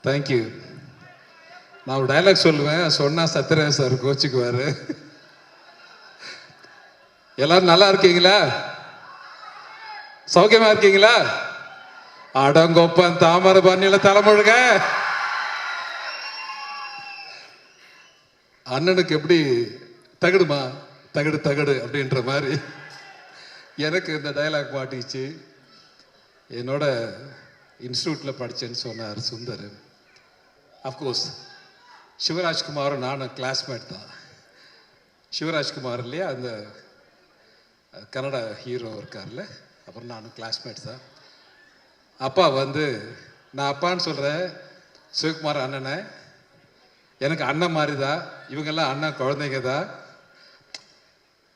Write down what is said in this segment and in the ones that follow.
Thank you. நான் ஒரு dialogue சொல்லுவேன், சொன்னா சத்யராஜ் சார் கோச்சுக்குவாரு. எல்லாரும் நல்லா இருக்கீங்களா? சௌக்கியமா இருக்கீங்களா? அடங்கொப்பன் தாமரை பண்ணில தலைமுழுக. அண்ணனுக்கு எப்படி தகடுமா தகடு தகடு அப்படின்ற மாதிரி எனக்கு இந்த டைலாக் மாட்டிச்சு. என்னோட இன்ஸ்டியூட்டில் படித்தேன்னு சொன்னார் சுந்தர். அஃப்கோர்ஸ் சிவராஜ்குமாரும் நானும் கிளாஸ்மேட் தான். சிவராஜ்குமார் இல்லையா, அந்த கன்னட ஹீரோ இருக்கார்ல, அப்புறம் நானும் கிளாஸ்மேட் தான். அப்பா வந்து நான் அப்பான்னு சொல்கிறேன், சிவகுமார் அண்ணனை எனக்கு அண்ணன் மாதிரி தான், இவங்கெல்லாம் அண்ணன் குழந்தைங்க தான்.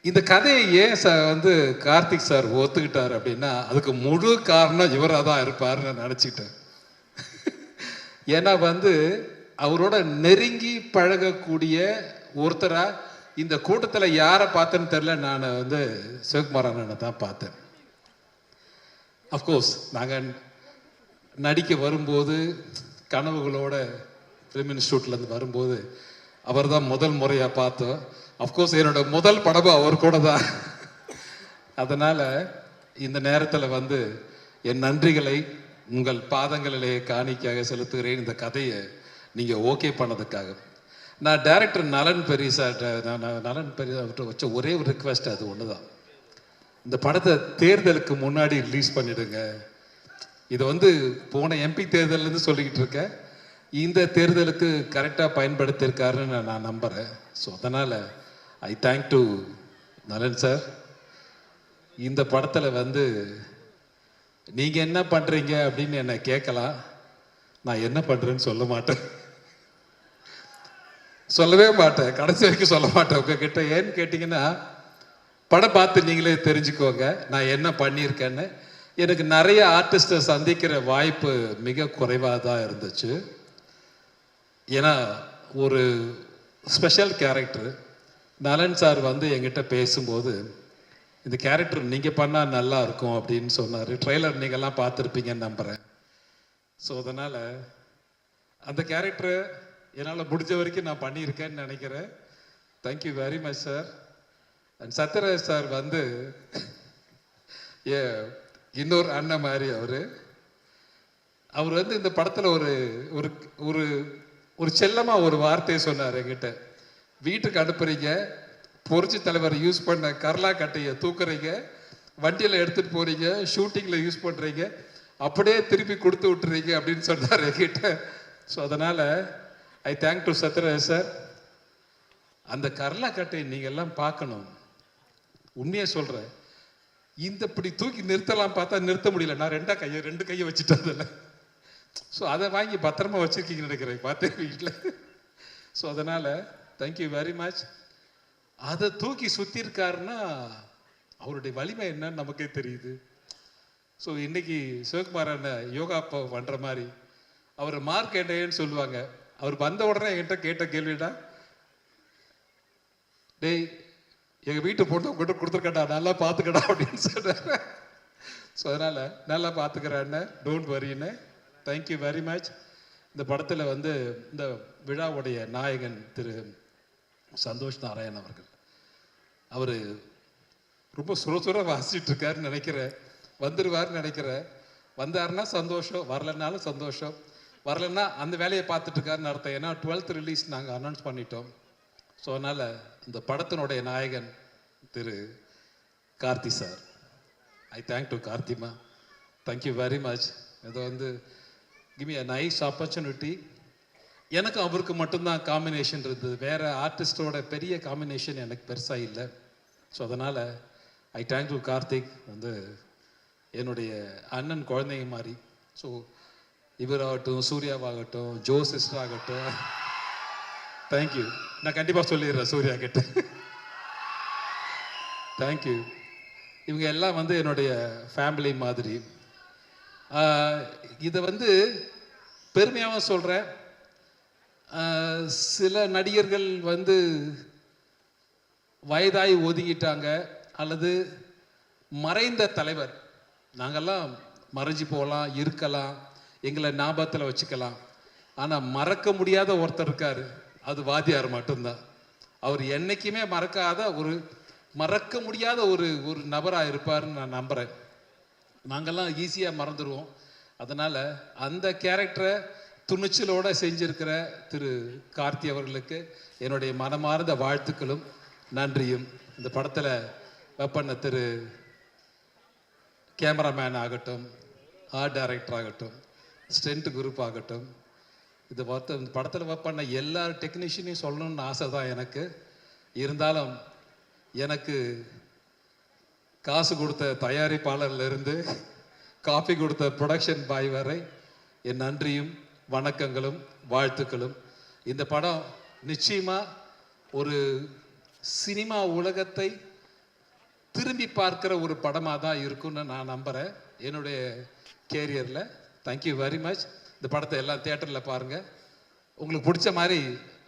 இந்த கதையை ஏன் வந்து கார்த்திக் சார் ஒத்துக்கிட்டார் அப்படின்னா, அதுக்கு முழு காரணம் இவராக தான் இருப்பார்னு நான் நினச்சிக்கிட்டேன். ஏன்னா வந்து அவரோட நெருங்கி பழகக்கூடிய ஒருத்தராக இந்த கூட்டத்தில் யாரை பார்த்தேன்னு தெரில, நான் வந்து சிவகுமார் அண்ணனை தான் பார்த்தேன். அஃப்கோர்ஸ் நாங்கள் நடிக்க வரும்போது கனவுகளோட ஃபிலிம் இன்ஸ்டியூட்லேருந்து வரும்போது அவர் தான் முதல் முறையாக பார்த்தோம். அஃப்கோர்ஸ் என்னோட முதல் படமும் அவர் கூட தான். அதனால் இந்த நேரத்தில் வந்து என் நன்றிகளை உங்கள் பாதங்களிலே காணிக்காக செலுத்துகிறேன். இந்த கதையை நீங்கள் ஓகே பண்ணதுக்காக. நான் டைரக்டர் நலன் பெரிய சார்கிட்ட நலன் பெரிய அவர்கிட்ட வச்ச ஒரே ஒரு ரிக்வெஸ்ட் அது ஒன்று தான். இந்த படத்தை தேர்தலுக்கு முன்னாடி ரிலீஸ் பண்ணிவிடுங்க. இதை வந்து போன எம்பி தேர்தலேருந்து சொல்லிக்கிட்டு இருக்கேன், இந்த தேர்தலுக்கு கரெக்டாக பயன்படுத்தியிருக்காருன்னு நான் நம்புகிறேன். ஸோ அதனால் ஐ தேங்க் டு நலன் சார். இந்த படத்தில் வந்து நீங்கள் என்ன பண்ணுறீங்க அப்படின்னு என்னை கேட்கலாம், நான் என்ன பண்ணுறேன்னு சொல்ல மாட்டேன், சொல்லவே மாட்டேன், கடைசி வரைக்கும் சொல்ல மாட்டேன் உங்ககிட்ட. ஏன்னு கேட்டிங்கன்னா, படம் பார்த்து நீங்களே தெரிஞ்சுக்கோங்க நான் என்ன பண்ணியிருக்கேன்னு. எனக்கு நிறைய ஆர்டிஸ்ட்டை சந்திக்கிற வாய்ப்பு மிக குறைவாக தான் இருந்துச்சு. ஏன்னா ஒரு ஸ்பெஷல் கேரக்டர் நலன் சார் வந்து என்கிட்ட பேசும்போது, இந்த கேரக்டர் நீங்கள் பண்ணால் நல்லா இருக்கும் அப்படின்னு சொன்னார். ட்ரெய்லர் நீங்கள்லாம் பார்த்துருப்பீங்கன்னு நம்புகிறேன். ஸோ அதனால் அந்த கேரக்டரை என்னால் முடிஞ்ச வரைக்கும் நான் பண்ணியிருக்கேன்னு நினைக்கிறேன். Thank you very much sir. And Sathyaraj sir வந்து இன்னொரு அண்ணன் மாதிரி அவர் வந்து இந்த படத்தில் ஒரு ஒரு ஒரு செல்லமாக ஒரு வார்த்தையை சொன்னார் என்கிட்ட. வீட்டுக்கு அனுப்புறீங்க, பொறிச்சி தலைவர் யூஸ் பண்ண கர்லா கட்டையை தூக்குறீங்க, வண்டியில் எடுத்துகிட்டு போகிறீங்க, ஷூட்டிங்கில் யூஸ் பண்ணுறீங்க, அப்படியே திருப்பி கொடுத்து விட்டுறீங்க அப்படின்னு சொன்னார் என்கிட்ட. ஸோ அதனால் ஐ தேங்க் டு சத்யராஜ் சார். அந்த கர்லா கட்டையை நீங்கள் எல்லாம் பார்க்கணும். உண்மையாக சொல்கிறேன், இந்த இப்படி தூக்கி நிறுத்தலாம் பார்த்தா நிறுத்த முடியல. நான் ரெண்டு கையை வச்சுட்டேன் அதில். ஸோ அதை வாங்கி பத்திரமா வச்சுருக்கீங்கன்னு நினைக்கிறேன், பார்த்தேன் வீட்டில். ஸோ அதனால் தேங்க்யூ வெரி மச். அதை தூக்கி சுற்றிருக்காருன்னா அவருடைய வலிமை என்னன்னு நமக்கே தெரியுது. ஸோ இன்னைக்கு சிவகுமார் அண்ணன் யோகா பண்ணுற மாதிரி அவர் மார்க் என்னன்னு சொல்லுவாங்க. அவர் வந்த உடனே என்கிட்ட கேட்ட கேள்விடா, டேய் எங்கள் வீட்டு பொண்ணு உங்ககிட்ட கொடுத்துருக்கடா, நல்லா பார்த்துக்கடா அப்படின்னு சொல்கிறார். ஸோ அதனால் நல்லா பார்த்துக்கிறேன்னு, டோன்ட் வரின்னு. Thank you very much. இந்த படத்தில் வந்து இந்த விழாவுடைய நாயகன் திரு சந்தோஷ் நாராயண் அவர்கள், அவர் ரொம்ப சுர வாசிச்சுட்டு இருக்காருன்னு நினைக்கிறேன். வந்துடுவார்னு நினைக்கிறேன். வந்தாருன்னா சந்தோஷம், வரலன்னாலும் சந்தோஷம். வரலன்னா அந்த வேலையை பார்த்துட்டு இருக்காருன்னு அர்த்தம். ஏன்னா 12th ரிலீஸ் நாங்கள் அனௌன்ஸ் பண்ணிட்டோம். ஸோ அதனால் இந்த படத்தினுடைய நாயகன் திரு Karthi sir, I thank to கார்த்திமா. Thank you very much. இதை வந்து give me a nice opportunity. எனக்கு அவருக்கு மட்டும்தான் காம்பினேஷன் இருந்தது, வேறு ஆர்டிஸ்டோட பெரிய காம்பினேஷன் எனக்கு பெருசாக இல்லை. ஸோ அதனால் ஐ தேங்க் டு கார்த்திக். வந்து என்னுடைய அண்ணன் குழந்தைங்க மாதிரி. ஸோ இவராகட்டும், சூர்யாவாகட்டும், ஜோ சிஸ்டர் ஆகட்டும், தேங்க்யூ. நான் கண்டிப்பாக சொல்லிடுறேன் சூர்யா கிட்ட. தேங்க்யூ. இவங்க எல்லாம் வந்து என்னுடைய ஃபேமிலி மாதிரி. இதை வந்து பெருமையாகவும் சொல்கிறேன். சில நடிகர்கள் வந்து வயதாகி ஒதுங்கிட்டாங்க, அல்லது மறைந்த தலைவர், நாங்கள்லாம் மறைஞ்சி போகலாம், இருக்கலாம், எங்களை ஞாபகத்தில் வச்சுக்கலாம். ஆனால் மறக்க முடியாத ஒருத்தர் இருக்காரு, அது வாத்தியார் மட்டும்தான். அவர் என்னைக்குமே மறக்க முடியாத ஒரு ஒரு நபராக இருப்பார்னு நான் நம்புகிறேன். நாங்கள்லாம் ஈஸியாக மறந்துடுவோம். அதனால் அந்த கேரக்டரை துணிச்சலோடு செஞ்சிருக்கிற திரு கார்த்தி அவர்களுக்கு என்னுடைய மனமார்ந்த வாழ்த்துக்களும் நன்றியும். இந்த படத்தில் பண்ண திரு கேமராமேன் ஆகட்டும், ஆர்ட் டைரக்டர் ஆகட்டும், ஸ்டென்ட் குரூப் ஆகட்டும், இந்த படத்தில் பண்ண எல்லா டெக்னீஷியனையும் சொல்லணும்னு ஆசை தான் எனக்கு. இருந்தாலும் எனக்கு காசு கொடுத்த தயாரிப்பாளர்லேருந்து காப்பி கொடுத்த ப்ரொடக்ஷன் பாய் வரை என் நன்றியும் வணக்கங்களும் வாழ்த்துக்களும். இந்த படம் நிச்சயமாக ஒரு சினிமா உலகத்தை திரும்பி பார்க்குற ஒரு படமாக தான் இருக்குன்னு நான் நம்புகிறேன் என்னுடைய கேரியரில். Thank you very much. இந்த படத்தை எல்லாம் தியேட்டரில் பாருங்கள். உங்களுக்கு பிடிச்ச மாதிரி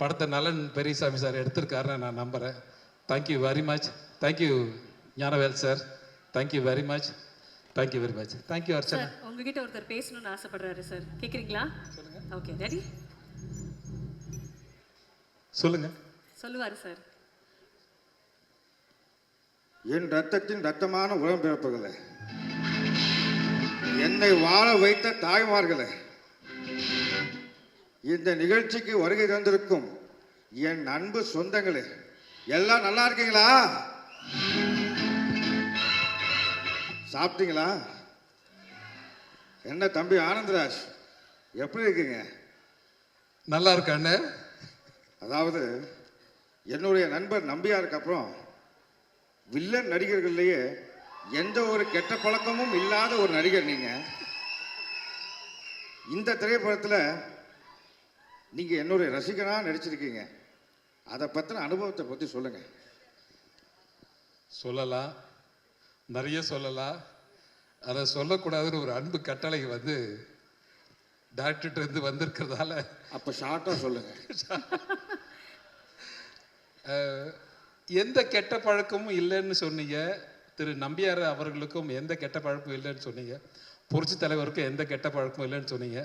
படத்தை நலன் பெரியசாமி சார் எடுத்திருக்காருன்னு நான் நம்புகிறேன். Thank you very much. Thank you Gnanavel sir. Thank you very much. Thank you very much. Thank you Archana. உங்ககிட்ட ஒருத்தர் பேசணும்னு ஆசைப்படுறாரு சார், கேட்குறீங்களா? Okay, ready? சொல்லுங்க. சொல்லுவாரு சார். என் ரத்தத்தின் ரத்தமான உடன்பிறப்புகளே, என்னை வாழ வைத்த தாய்மார்களே, இந்த நிகழ்ச்சிக்கு வருகை தந்திருக்கும் என் அன்பு சொந்தங்களே, எல்லாம் நல்லா இருக்கீங்களா? சாப்பிட்டீங்களா? என்ன தம்பி ஆனந்தராஜ், எப்படி இருக்கீங்க? நல்லா இருக்கானே. அதாவது என்னுடைய நண்பர் நம்பியாருக்கு அப்புறம் வில்லன் நடிகர்கள்லேயே எந்த ஒரு கெட்ட பழக்கமும் இல்லாத ஒரு நடிகர் நீங்க. இந்த திரைப்படத்தில் நீங்க என்னுடைய ரசிகனாக நடிச்சிருக்கீங்க. அதை பற்றின அனுபவத்தை பற்றி சொல்லுங்க. சொல்லலாம், நிறைய சொல்லலாம். அதை சொல்லக்கூடாதுன்னு ஒரு அன்பு கட்டளை டைரக்டர்கிட்ட இருந்து வந்திருக்கிறதால அப்போ ஷார்ட்டாக சொல்லுங்க. எந்த கெட்ட பழக்கமும் இல்லைன்னு சொன்னீங்க. திரு நம்பியார் அவர்களுக்கும் எந்த கெட்ட பழக்கமும் இல்லைன்னு சொன்னீங்க. புரட்சி தலைவருக்கும் எந்த கெட்ட பழக்கமும் இல்லைன்னு சொன்னீங்க.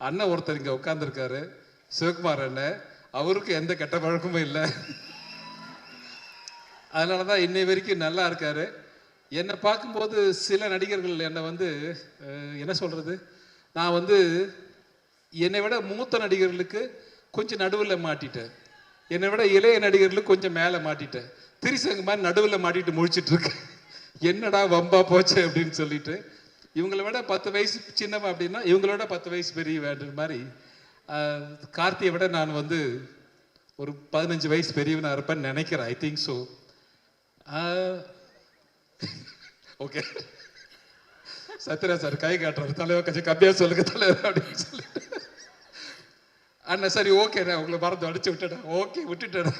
அண்ணன் ஒருத்தர் இங்கே உட்காந்துருக்காரு, சிவகுமார் அண்ணன், அவருக்கும் எந்த கெட்ட பழக்கமும் இல்லை. அதனால தான் இன்னை வரைக்கும் நல்லா இருக்காரு. என்னை பார்க்கும்போது சில நடிகர்கள் என்னை என்ன சொல்கிறது, நான் என்னை விட மூத்த நடிகர்களுக்கு கொஞ்சம் நடுவில் மாட்டிட்டேன், என்னை விட இளைய நடிகர்களுக்கு கொஞ்சம் மேலே மாட்டிட்டேன். திரிசங்க மாதிரி நடுவில் மாட்டிட்டு முழிச்சிட்டு இருக்கேன். என்னடா வம்பா போச்சு அப்படின்னு சொல்லிட்டு. இவங்களை விட 10 வயசு சின்னவன் அப்படின்னா இவங்களோட 10 வயசு பெரிய வேண்டுற மாதிரி கார்த்தியை விட நான் ஒரு 15 வயசு பெரியவனாக இருப்பேன்னு நினைக்கிறேன். I think so. Okay, Sathyaraj sir கை காட்டுறாரு, தலைவர் கொஞ்சம் கம்மியாக சொல்லுங்க தலைவர் அப்படின்னு சொல்லிட்டு. அண்ணா சரி ஓகே, நான் உங்களை மறந்து அடிச்சு விட்டுட்டேன். ஓகே விட்டுட்டேன்.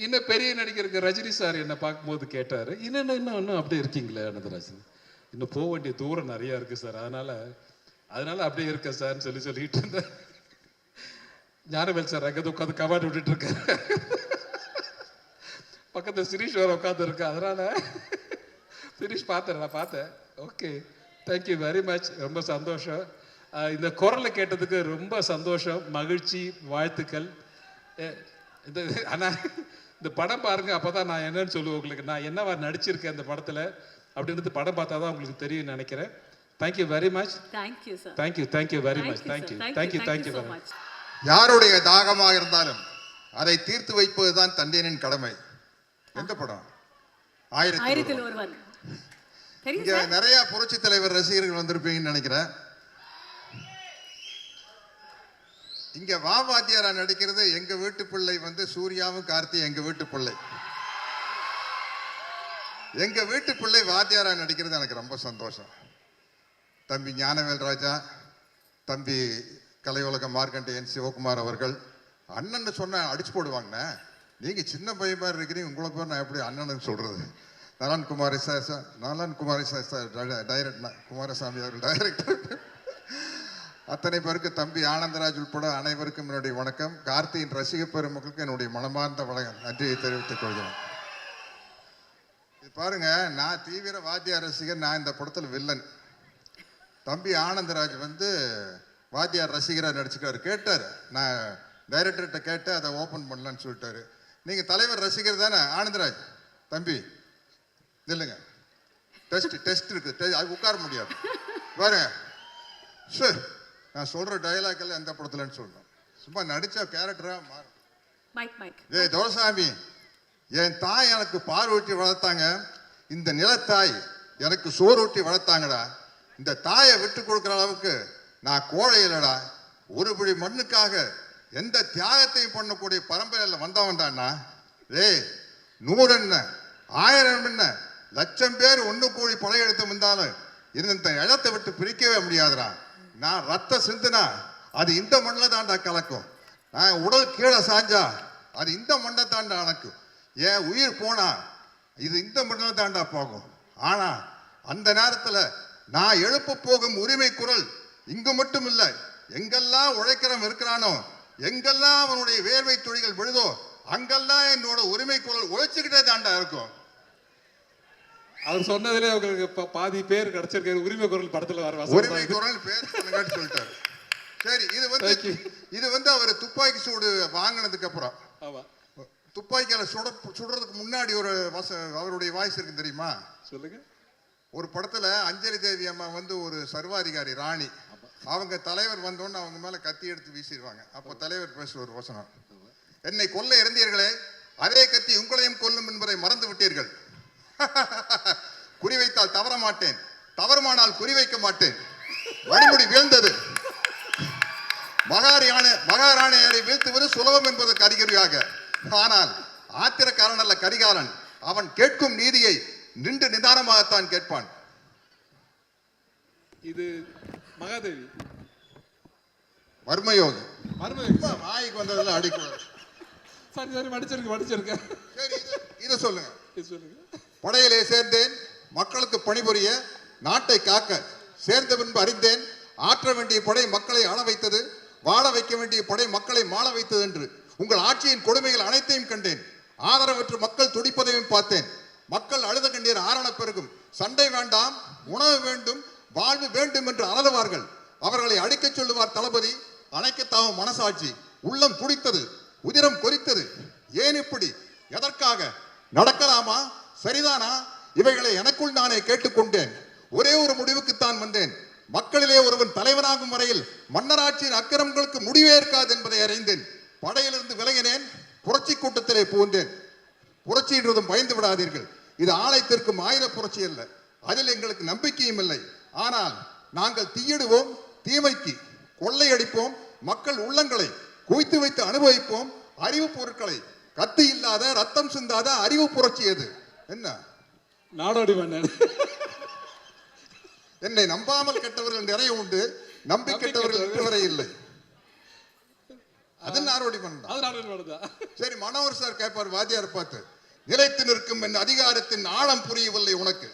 இன்னும் பெரிய நடிகருக்கு ரஜினி சார் என்னை பார்க்கும்போது கேட்டார், இன்னும் அப்படியே இருக்கீங்களே அனந்தராஜன், இன்னும் போக வேண்டிய தூரம் நிறையா இருக்குது சார், அதனால அப்படியே இருக்க சார்னு சொல்லிட்டு இருந்தேன். ஞானவேல் சார் அங்கே உட்காந்து கமாண்ட் விட்டுட்டு இருக்காரு, பக்கத்தில் சிரீஷ் வேறு உட்காந்து இருக்கா. அதனால சிரீஷ் நான் பார்த்தேன். Okay, thank you very much. ரொம்ப சந்தோஷம். இந்த குரலை கேட்டதுக்கு ரொம்ப சந்தோஷம், மகிழ்ச்சி, வாழ்த்துக்கள். ஆனால் இந்த படம் பாருங்க, அப்போ தான் நான் என்னன்னு சொல்லுவேன் உங்களுக்கு, நான் என்னவா நடிச்சிருக்கேன் இந்த படத்தில் அப்படின்றது படம் பார்த்தா தான் உங்களுக்கு தெரியும் நினைக்கிறேன். Thank you very much. Thank you sir. Thank you very much. Thank you very much. யாருடைய தாகமாக இருந்தாலும் அதை தீர்த்து வைப்பது தான் தந்தையனின் கடமை. எந்த படம்? ஆயிரத்தில் ஒருவன். இங்க நிறைய புரட்சி தலைவர் ரசிகர்கள் வந்திருப்பீங்கன்னு நினைக்கிறேன். இங்க வாத்தியாரா நடிக்கிறது எங்க வீட்டு பிள்ளை சூர்யாவும் கார்த்தி எங்க வீட்டு பிள்ளை. எங்க வீட்டு பிள்ளை வாத்தியாரா நடிக்கிறது எனக்கு ரொம்ப சந்தோஷம். தம்பி ஞானவேல் ராஜா, தம்பி கலை உலக மார்க்கண்டேயன் சிவகுமார் அவர்கள் அண்ணன் சொன்ன அடிச்சு போடுவாங்க. நீங்க சின்ன பையன் மாதிரி இருக்கிறீங்க, உங்களை பேர் நான் எப்படி அண்ணன் சொல்றது? நலன் குமாரி சார் டைரக்டர், குமாரசாமி அவர்கள் டைரக்டர். அத்தனை பேருக்கு, தம்பி ஆனந்தராஜ் உட்பட அனைவருக்கும் என்னுடைய வணக்கம். கார்த்தியின் ரசிக பெருமக்களுக்கு என்னுடைய மனமார்ந்த நன்றியை தெரிவித்துக் கொள்கிறேன். பாருங்க, நான் தீவிர வாத்தியார் ரசிகர். நான் இந்த படத்தில் வில்லன். தம்பி ஆனந்தராஜ் வாத்தியார் ரசிகராக நடிச்சுக்காரு. கேட்டார், நான் டைரக்டர்கிட்ட கேட்டு அதை ஓப்பன் பண்ணலான்னு சொல்லிட்டாரு. நீங்கள் தலைவர் ரசிகர் தானே ஆனந்தராஜ் தம்பி? இல்லைங்க, டெஸ்ட் இருக்குது, அது உட்கார முடியாது பாருங்க. சார் நான் சொல்கிற டைலாக் எல்லாம் எந்த படத்துலன்னு சொல்கிறேன். சும்மா நடித்த கேரக்டராக மாறும். ஏய் துரைசாமி, என் தாய் எனக்கு பார் ஊட்டி வளர்த்தாங்க, இந்த நிலத்தாய் எனக்கு சோறு ஊட்டி வளர்த்தாங்கடா. இந்த தாயை விட்டு கொடுக்குற அளவுக்கு நான் கோழை இல்லடா. ஒரு பிடி மண்ணுக்காக எந்த தியாகத்தையும் பண்ணக்கூடிய பரம்பரையில் வந்தவன் தான்னா. டேய் 100 என்ன 1000 என்ன 1,00,000 பேர் ஒன்று கூடி படையெடுத்து வந்தாலும் இந்த இடத்தை விட்டு பிரிக்கவே முடியாதுடா. நான் ரத்த சிந்துனா அது இந்த மண்ணில் தாண்டா கலக்கும். நான் உடல் கீழே சாஞ்சா அது இந்த மண்ணை தாண்டா அணக்கும். என் உயிர் போனா இது இந்த மண்ணில் தாண்டா போகும். ஆனா அந்த நேரத்தில் நான் எழுப்ப போகும் உரிமை குரல் இங்கு மட்டும் இல்லை, எங்கெல்லாம் உழைக்கிறவன் இருக்கிறானோ, எங்கெல்லாம் அவனுடைய வேர்வை துளிகள் விழுதோ, அங்கெல்லாம் என்னோட உரிமை குரல் உழைச்சுக்கிட்டே தாண்டா இருக்கும். அவர் சொன்னதுல உங்களுக்கு பாதி பேர் கிடைச்சிருக்காரு. உரிமை குரல் படத்துல வர உரிமை குரல் பேர் சொல்லிட்டாரு. சரி, இது வந்து அவர் துப்பாக்கி சூடு வாங்கினதுக்கு அப்புறம், துப்பாக்கியால சுடுறதுக்கு முன்னாடி ஒரு அவருடைய வாய்ஸ் இருக்கு தெரியுமா? சொல்லுங்க. ஒரு படத்துல அஞ்சலி தேவி அம்மா வந்து ஒரு சர்வாதிகாரி ராணி, அவங்க தலைவர் வந்தோன்னு அவங்க மேல கத்தி எடுத்து வீசிடுவாங்க. அப்போ தலைவர் பேசுற ஒரு வசனம், என்னை கொல்ல இருந்தீர்களே, அதே கத்தி உங்களையும் கொல்லும் என்பதை மறந்து விட்டீர்கள். குறிவைத்தால் தவற மாட்டேன், தவறுமானால் குறிவைக்க மாட்டேன். வழிமுடி வீழ்ந்தது. மகாராணியரை வீழ்த்துவது சுலபம் என்பதற்கு அறிகுறியாக. ஆனால் ஆத்திரக்காரன் அல்ல கரிகாலன், அவன் கேட்கும் நீதியை நின்று நிதானமாகத்தான் கேட்பான். இது மகாதேவி மர்மயோகி. வாய்க்கு வந்ததில் அடிக்கூடாது. சரி மடிச்சிருக்கேன். சரி, இதை சொல்லுங்க. படையிலே சேர்ந்தேன், மக்களுக்கு பணிபுரிய, நாட்டை காக்க. சேர்ந்த பின்பு அறிந்தேன், ஆற்ற வேண்டிய படை மக்களை ஆள வைத்தது, வாழ வைக்க வேண்டிய படை மக்களை மாள வைத்தது என்று. உங்கள் ஆட்சியின் கொடுமைகள் அனைத்தையும் கண்டேன். ஆதரவற்று மக்கள் துடிப்பதையும் பார்த்தேன். மக்கள் அழுத கண்ணீர் ஆரண பெருகும். சண்டை வேண்டாம், உணவு வேண்டும், வாழ்வு வேண்டும் என்று அலறுவார்கள். அவர்களை அடிக்கச் சொல்லுவார் தளபதி. அணைக்கத்தாவும் மனசாட்சி. உள்ளம் துடித்தது, உதிரம் கொதித்தது. ஏன் இப்படி? எதற்காக? நடக்கலாமா? சரிதானா? இவைகளை எனக்குள் நானே கேட்டுக்கொண்டேன். ஒரே ஒரு முடிவுக்குத்தான் வந்தேன். மக்களிலே ஒருவன் தலைவனாகும் வரையில் மன்னராட்சியின் அக்கிரமங்களுக்கு முடிவே இருக்காது என்பதை அறிந்தேன். படையிலிருந்து விலகினேன், புரட்சி கூட்டத்திலே புகுந்தேன். புரட்சி என்றதும் பயந்து விடாதீர்கள். இது ஆலயத்திற்கும் ஆயுத புரட்சி அல்ல. அதில் எங்களுக்கு நம்பிக்கையும் இல்லை. ஆனால் நாங்கள் தீயிடுவோம், தீமைக்கு கொள்ளையடிப்போம், மக்கள் உள்ளங்களை குவித்து வைத்து அனுபவிப்போம். அறிவு பொருட்களை கத்தி இல்லாத ரத்தம் சிந்தாத அறிவு புரட்சி எது? என்ன நாடோடி மன்னன். என்னை நம்பாமல் கெட்டவர்கள் நிறைய உண்டு, நம்பி கெட்டவர்கள் இதுவரை இல்லை. அது நாடோடி மன்னன். சரி, மனோகர் சார் கேட்பார் வாத்தியார் பார்த்து, நிலைத்து நிற்கும் என் அதிகாரத்தின் ஆழம் புரியவில்லை உனக்கு.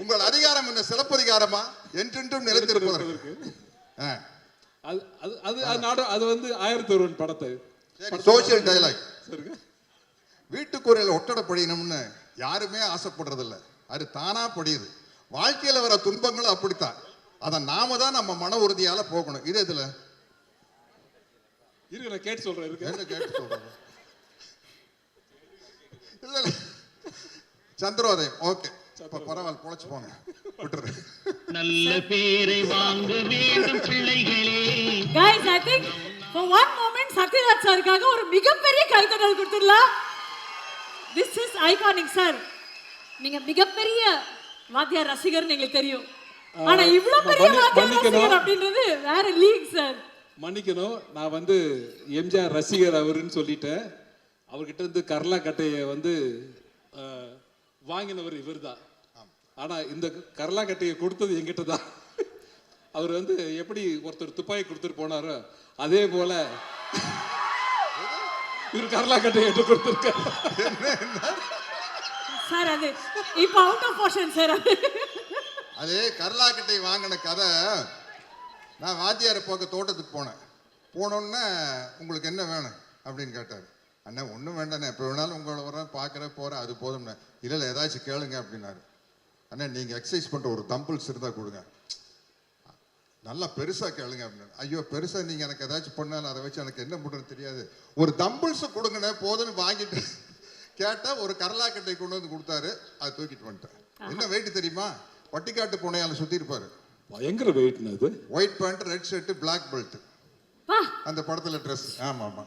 உங்கள் அதிகாரம் என்ன சிலப்பதிகாரமா? என்றென்றும் நிலைத்திருப்பதற்கு. அது வந்து 1001 படத்தை சோசியல் டயலாக். வீட்டுக்குறையில் ஒட்டடை படிக்கணும்னு யாருமே ஆசைப்படுறதில்லை, அது தானா படியுது. வாழ்க்கையில வர துன்பங்களும் அப்படித்தான். அதை நாம தான் நம்ம மன உறுதியால போகணும். இது இதுல கேட்டு சொல்றேன். இல்ல சந்திரோதயம். ஓகே, பரவாயில்ல, பொழைச்சு போங்க, விட்டுரு. நல்ல பேரை வாங்க வேண்டும் பிள்ளைகளே. Guys, I think for one moment Sathyaraj சாருக்காக ஒரு மிகப்பெரிய கைத்தட்டல் கொடுத்துடலாம். This is iconic sir. நீங்க மிகப்பெரிய வாத்தியார் ரசிகர் எங்களுக்கு தெரியும். ஆனா இவ்வளவு பெரிய வாத்தியார் ரசிகர் அப்படின்றது வேற லீக் சார். மன்னிக்கணும், நான் வந்து எம்ஜிஆர் ரசிகர் அவருன்னு சொல்லிட்டேன். அவர்கிட்ட இருந்து கர்லா கட்டையை வந்து வாங்கினவர் இவர் தான். ஆனா இந்த கர்லா கட்டையை கொடுத்தது எங்கிட்ட தான். அவர் வந்து எப்படி ஒருத்தர் துப்பாக்கி கொடுத்துட்டு போனாரோ அதே போல இவர் கர்லா கட்டையை எடுத்து கொடுத்துருக்காரு சார். அது இப்போ அவுட் ஆஃப் போர்ஷன் சார். அதே கர்லா கட்டை வாங்கின கதை. நான் வாத்தியாரை பார்க்க தோட்டத்துக்கு போனோன்னே உங்களுக்கு என்ன வேணும் அப்படின்னு கேட்டார். அண்ணா ஒன்றும் வேண்டாண்ணே, எப்போ வேணாலும் உங்களை வரேன், பார்க்குறேன், போகிறேன், அது போதும்ண்ணே. இல்லை ஏதாச்சும் கேளுங்க அப்படின்னாரு. அண்ணா நீங்கள் எக்ஸசைஸ் பண்ணுற ஒரு தம்பிள்ஸ் இருந்தால் கொடுங்க. நல்லா பெருசா கேளுங்க அப்படின்னு. ஐயோ பெருசா நீங்க எனக்கு ஏதாச்சும் பண்ணாலும் அதை வச்சு எனக்கு என்ன பண்ணுறது தெரியாது, ஒரு தம்பிள்ஸ் கொடுங்கண்ணே போதுன்னு வாங்கிட்டு கேட்டா ஒரு கரலாக்கட்டை கொண்டு வந்து கொடுத்தாரு. அதை தூக்கிட்டு வந்துட்டேன். என்ன வெயிட் தெரியுமா? பட்டிக்காட்டு பூனையால சுத்தி இருப்பாரு. பயங்கர வெயிட்னு அது. White pant, red shirt, black belt. பா அந்த படத்துல ட்ரெஸ். ஆமா ஆமா.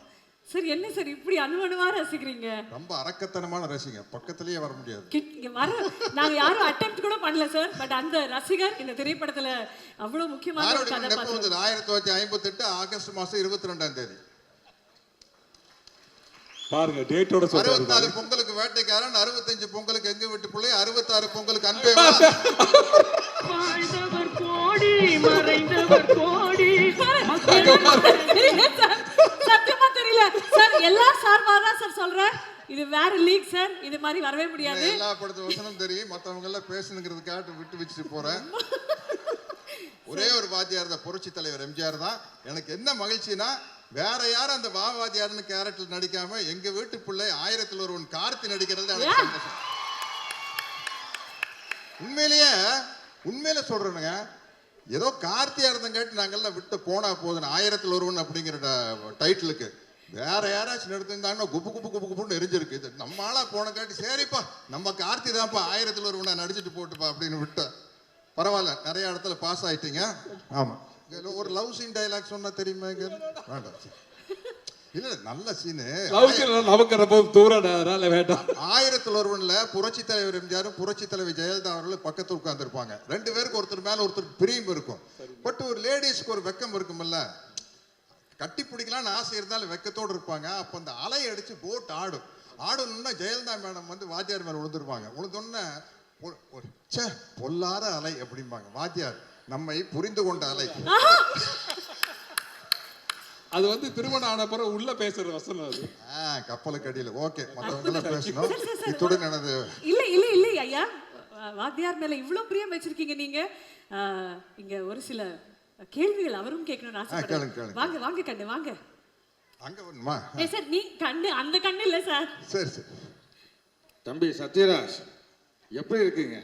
சார் என்ன சார் இப்படி அனுபவமா ரசிக்கிறீங்க? ரொம்ப அரக்கத்தனமான ரசிங்க, பக்கத்திலேயே வர முடியாது. இங்க வர நாங்க யாரும் அட்டெம்ப்ட் கூட பண்ணல சார். பட் அந்த ரசிகர் இந்த திரைப்படத்துல அவ்வளவு முக்கியமான ஒரு கதாபாத்திரம். 1958 ஆகஸ்ட் மாசம் 22ஆம் தேதி பாருங்க டேட்டோட சொல்றாரு. 64 பொங்கலுக்கு வேட்டைக்காரன், 65 பொங்கலுக்கு எங்க வீட்டு பிள்ளை, 66 பொங்கலுக்கு அன்பே வாழ்ந்தவர் கோடி மறைந்தவர் கோடி. சத்தியமா தெரியல சார். எல்லா சார்பா தான் சார் சொல்றேன். இது வேற லீக் சார். இது மாதிரி வரவே முடியாது. எல்லா படத்து வசனம் தெரியும், மத்தவங்க எல்லாம் பேசணுங்கிறதுக்காக விட்டு வச்சுட்டு போறேன். ஒரே ஒரு வாத்தியார் தான், புரட்சி தலைவர் எம்ஜிஆர் தான். எனக்கு என்ன மகிழ்ச்சினா வேற யாரும் அந்த வாத்தியார்னு கேரக்டர் நடிக்காம எங்க வீட்டு பிள்ளை 1001 கார்த்தி நடிக்கிறது எனக்கு சந்தோஷம். உண்மையிலே சொல்றேனுங்க, ஏதோ கார்த்தியா இருந்தங்காட்டி நாங்கெல்லாம் விட்டு போனா போதும் 1001 அப்படிங்கிற டைட்டிலுக்கு. வேற யாராச்சும் எடுத்திருந்தாங்கன்னா குப்பு குப்பு குப்பு குப்புன்னு எரிஞ்சிருக்கு. இது நம்ம ஆளா போனங்காட்டி சரிப்பா நம்ம கார்த்தி தான்ப்பா 1001 நடிச்சுட்டு போட்டுப்பா அப்படின்னு விட்டேன். பரவாயில்ல, நிறைய இடத்துல பாஸ் ஆயிட்டீங்க. ஆமா, ஒரு லவ் சீன் டைலாக் சொன்னா தெரியுமா? வேண்டாம், இல்ல நல்ல சீனு. நமக்கு ரொம்ப தூரம் வேண்டாம். 1001 புரட்சி தலைவர் எம்ஜிஆரும் புரட்சி தலைவர் ஜெயலலிதா அவர்களும் பக்கத்துல உட்கார்ந்து இருப்பாங்க. 2 பேருக்கு ஒருத்தர் மேல ஒருத்தர் பிரியம் இருக்கும். பட் ஒரு லேடிஸ்க்கு ஒரு வெக்கம் இருக்கும்ல, கட்டி பிடிக்கலாம்னு ஆசை இருந்தாலும் வெக்கத்தோடு இருப்பாங்க. அப்ப அந்த அலை அடிச்சு போட் ஆடணும்னா ஜெயலலிதா மேடம் வந்து வாத்தியார் மேல விழுந்துருப்பாங்க. விழுந்தோன்னே பொல்லாத அலை அப்படிம்பாங்க. வாத்தியார் நம்மை புரிந்து கொண்ட அலை. அது வந்து திருமணம் ஆன பிறகு உள்ள பேசுற வசனம் அது. கப்பலுக்கு அடியில். ஓகே, மற்றவங்க எல்லாம் பேசணும். இத்துடன் எனது இல்ல ஐயா, வாத்தியார் மேல இவ்வளவு பிரியம் வச்சிருக்கீங்க நீங்க. இங்க ஒரு சில கேள்விகள் அவரும் கேட்கணும்னு ஆசைப்படுறேன். வாங்க வாங்க கண்ணு வாங்க. அங்க வரணுமா? சார் நீ கண்ணு அந்த கண்ணு இல்ல சார். சரி சரி. தம்பி சத்யராஜ் எப்படி இருக்கீங்க?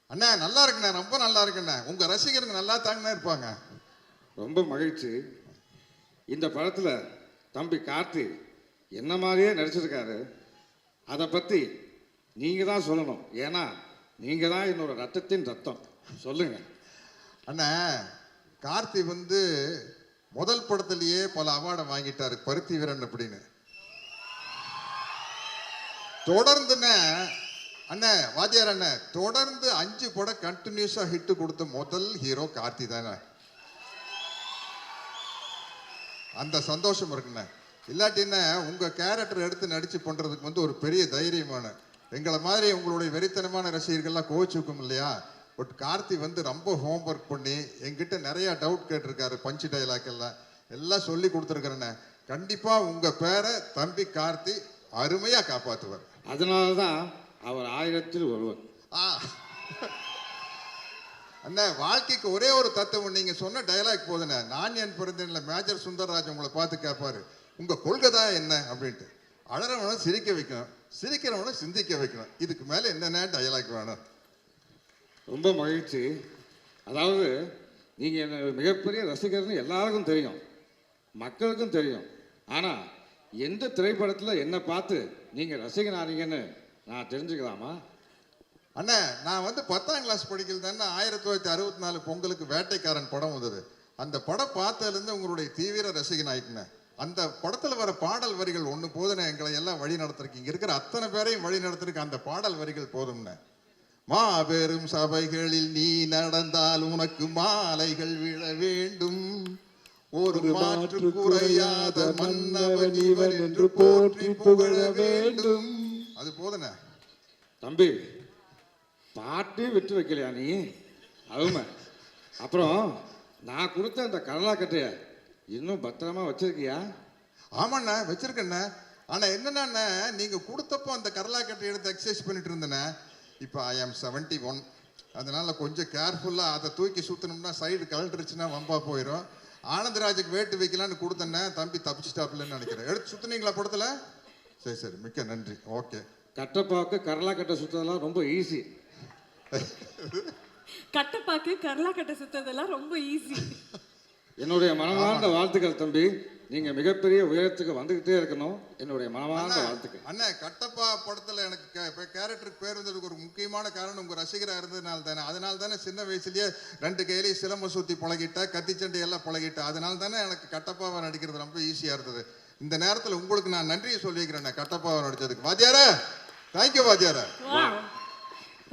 அண்ணா நல்லா இருக்குண்ணே, ரொம்ப நல்லா இருக்குண்ணே. உங்க ரசிகருங்க நல்லா தாங்கண்ணா இருப்பாங்க. ரொம்ப மகிழ்ச்சி. இந்த படத்துல தம்பி கார்த்தி என்ன மாதிரியே நடிச்சிருக்காரு. அதை பத்தி நீங்க தான் சொல்லணும். ஏன்னா நீங்க தான் என்னோட ரத்தத்தின் ரத்தம். சொல்லுங்க அண்ணா. கார்த்தி வந்து முதல் படத்திலேயே பல அவார்டை வாங்கிட்டாரு, பருத்தி வீரன் அப்படின்னு. தொடர்ந்துண்ணே அண்ணே வாத்தியார் அண்ணே தொடர்ந்து 5 படம் கண்டினியூஸா ஹிட் கொடுத்த முதல் ஹீரோ கார்த்தி தானே. அந்த சந்தோஷம் இருக்குண்ணே. இல்லாட்டின்னா உங்க கேரக்டர் எடுத்து நடிச்சு பண்றதுக்கு வந்து ஒரு பெரிய தைரியமான, எங்களை மாதிரி உங்களுடைய வெறித்தனமான ரசிகர்கள்லாம் கோச்சுக்கும் இல்லையா. பட் கார்த்தி வந்து ரொம்ப ஹோம்ஒர்க் பண்ணி என்கிட்ட நிறைய டவுட் கேட்டிருக்காரு. பஞ்சு டைலாக் எல்லாம் சொல்லி கொடுத்துருக்கிறேண்ணே. கண்டிப்பா உங்க பேரை தம்பி கார்த்தி அருமையா காப்பாற்றுவார். அதனாலதான் அவர் 1001. அண்ணா வாழ்க்கைக்கு ஒரே ஒரு தத்துவம், நீங்க சொன்ன டைலாக் போதுண்ணே. நான் என் பிறந்தேன்ல மேஜர் சுந்தரராஜ் உங்களை பார்த்து கேட்பாரு, உங்க கொள்கை தான் என்ன அப்படின்ட்டு. அழறவனை சிரிக்க வைக்கணும், சிரிக்கிறவனை சிந்திக்க வைக்கணும். இதுக்கு மேல என்னென்ன டைலாக் வேணும்? ரொம்ப மகிழ்ச்சி. அதாவது நீங்க என்ன மிகப்பெரிய ரசிகர்னு எல்லாருக்கும் தெரியும், மக்களுக்கும் தெரியும். ஆனா எந்த திரைப்படத்துல என்ன பார்த்து நீங்க ரசிகனானீங்கன்னு நான் தெரிஞ்சுக்கலாமா? அண்ணா நான் வந்து 10ஆம் கிளாஸ் படிக்கிறது தானே 1964 பொங்கலுக்கு வேட்டைக்காரன் படம் வந்தது. அந்த படம் பார்த்ததுலேருந்து உங்களுடைய தீவிர ரசிகன் ஆயிட்டுனேன். அந்த படத்தில் வர பாடல் வரிகள் ஒன்று போதுண்ணே, எங்களை எல்லாம் வழி நடத்துறீங்க. இருக்கிற அத்தனை பேரையும் வழி நடத்துறதுக்கு அந்த பாடல் வரிகள் போதும்ண்ணே. மாபெரும் சபைகளில் நீ நடந்தால் உனக்கு மாலைகள் விழ வேண்டும், ஒரு மாற்று குறையாத மன்னவன் இவன் என்று போற்றி புகழ வேண்டும். அது போதுண்ணே. தம்பி பாட்டே விட்டு வைக்கலையா நீ? அருமை. அப்புறம் நான் கொடுத்த அந்த கடலாக்கட்டைய இன்னும் பத்திரமா வச்சிருக்கியா? ஆமாண்ணா வச்சிருக்கேண்ணே. ஆனா என்னன்னா நீங்க கொடுத்தப்போ அந்த கடலாக்கட்டை எடுத்து எக்ஸசைஸ் பண்ணிட்டு இருந்தேண்ணே. இப்போ I am 71. அதனால கொஞ்சம் கேர்ஃபுல்லா அதை தூக்கி சுத்தணும்னா சைடு கழட்டுருச்சுன்னா வம்பா போயிடும். ஆனந்தராஜுக்கு வேட்டு வைக்கலான்னு கொடுத்தேன்னே, தம்பி தப்பிச்சிட்டாப்புலன்னு நினைக்கிறேன். எடுத்து சுத்தினீங்களா படத்துல? சரி சரி, மிக்க நன்றி. ஓகே. கட்டப்பாவுக்கு கடலாக்கட்டை சுத்ததெல்லாம் ரொம்ப ஈஸி. கட்டப்பாக்கு கரலா கட்ட சுத்ததெல்லாம் ரொம்ப ஈஸி. என்னுடைய மனமார்ந்த வாழ்த்துக்கள் தம்பி. நீங்க மிகப்பெரிய உயரத்துக்கு வந்துகிட்டே இருக்கணும். என்னுடைய மனமார்ந்த வாழ்த்துக்கள். அண்ணா கட்டப்பா படத்துல எனக்கு கேரக்டருக்கு பேர் வந்ததுக்கு ஒரு முக்கியமான காரணம் உங்க ரசிகரா இருந்ததுனால தானே. அதனால தானே சின்ன வயசுலயே 2 கையிலையும் சிலம்ப சுத்தி பழகிட்ட, கத்திச்சண்டை எல்லாம் பழகிட்ட. அதனால தானே எனக்கு கட்டப்பாவை நடிக்கிறது ரொம்ப ஈஸியா இருந்தது. இந்த நேரத்துல உங்களுக்கு நான் நன்றியை சொல்லிக்கிறேன் கட்டப்பாவை நடிச்சதுக்கு. வாத்தியாரே, தேங்க்யூ வாத்தியாரே. வாவ்.